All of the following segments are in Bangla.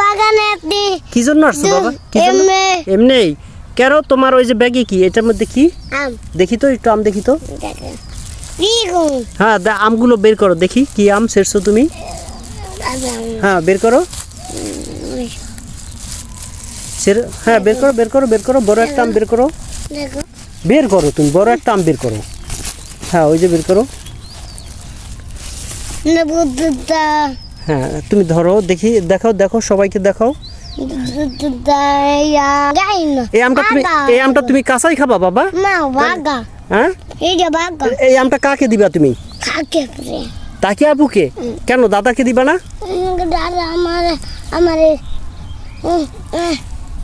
বাগানে আপনি কি জন্য আসছো বাবা? কি জন্য? এমনি। কেন তোমার ওই যে ব্যাগে কি? এটার মধ্যে কি? আম দেখি তো, একটু আম দেখি তো। দেখেন বিগু হ্যাঁ, আমগুলো বের করো দেখি, কি আম ছেড়ছো তুমি? হ্যাঁ, বের করো। হ্যাঁ, বের করো, বের করো, বের করো। বড় একটা আম বের করো। দেখো বের করো, তুমি বড় একটা আম বের করো। হ্যাঁ, ওই যে বের করো। নেবু দুধা হ্যাঁ, তুমি ধরো দেখি, দেখাও, দেখো, সবাইকে দেখাও। দুধা গাই না এই আমটা তুমি কাঁচাই খাবা বাবা? না বাগা হ্যাঁ, এই যে বাগা এই আমটা কাকে দিবা তুমি? খাকে পরে তাকে আবুকে? কেন, দাদাকে দিবা না? দাদা আমার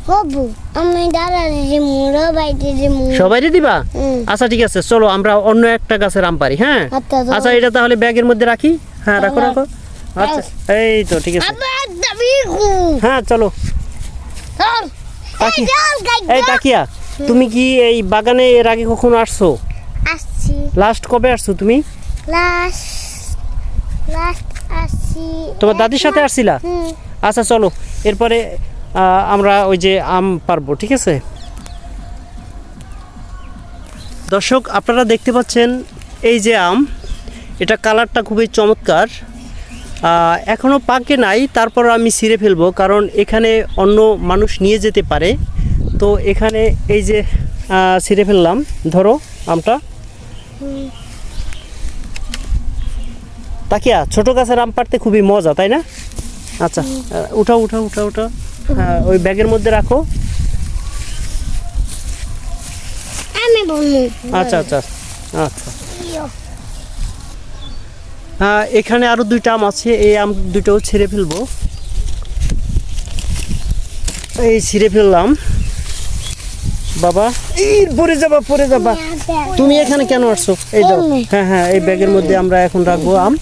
হবু আমি দাদা যে মুড়ো বাইতে যে সবাইরে দিবা? আচ্ছা, ঠিক আছে, চলো আমরা অন্য একটা গাছের আম পারি। হ্যাঁ, আচ্ছা, এটা তাহলে ব্যাগের মধ্যে রাখি। হ্যাঁ, রাখো, রাখো। আচ্ছা, এই তো ঠিক আছে। হ্যাঁ, চলো। এই তাকিয়া, তুমি কি এই বাগানে এর আগে কখনো আসছো? আসছি লাস্ট কবে আসছো তুমি? লাস্ট আসছি তোমার দাদির সাথে আসছিলা? আচ্ছা, চলো, এরপরে আমরা ওই যে আম পারবো, ঠিক আছে? দর্শক, আপনারা দেখতে পাচ্ছেন এই যে আম, এটা কালারটা খুবই চমৎকার। এখনও পাকে নাই, তারপর আমি ছিঁড়ে ফেলবো, কারণ এখানে অন্য মানুষ নিয়ে যেতে পারে। তো এখানে এই যে ছিঁড়ে ফেললাম। ধরো আমটা। তাকিয়া, ছোট গাছের আম পাড়তে খুবই মজা, তাই না? আচ্ছা, উঠাও, উঠাও, উঠাও, উঠাও। হ্যাঁ, ওই ব্যাগের মধ্যে রাখো। আমি বলবো আচ্ছা, আচ্ছা, আচ্ছা। এখানে আরো দুইটা আম আছে, এই আম দুটোও ছিঁড়ে ফেলবো। এই ছিঁড়ে ফেললাম বাবা। এই পড়ে যাবা, পড়ে যাবা। তুমি এখানে কেন আসছো? এই দাও। হ্যাঁ, হ্যাঁ, এই ব্যাগের মধ্যে আমরা এখন রাখবো আম।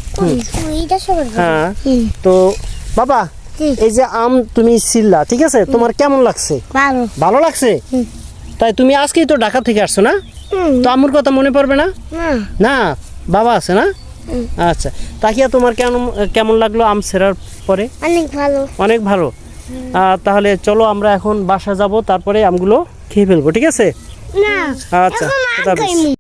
হ্যাঁ, তো বাবা, এই যে আম তুমি ছিললা, ঠিক আছে, তোমার কেমন লাগছে? ভালো ভালো লাগছে? তাই তুমি আজকেই তো ঢাকা থেকে আসছো না? তো আম্মুর কথা মনে পড়বে না? না, বাবা আছে না? আচ্ছা, তাকিয়া, তোমার কেমন লাগলো আম ছেঁড়ার পরে? অনেক ভালো। অনেক ভালো। তাহলে চলো আমরা এখন বাসা যাব, তারপরে আমগুলো খেয়ে ফেলবো, ঠিক আছে? না, আচ্ছা, এখন আর খোদা হাফেজ। খাইমু।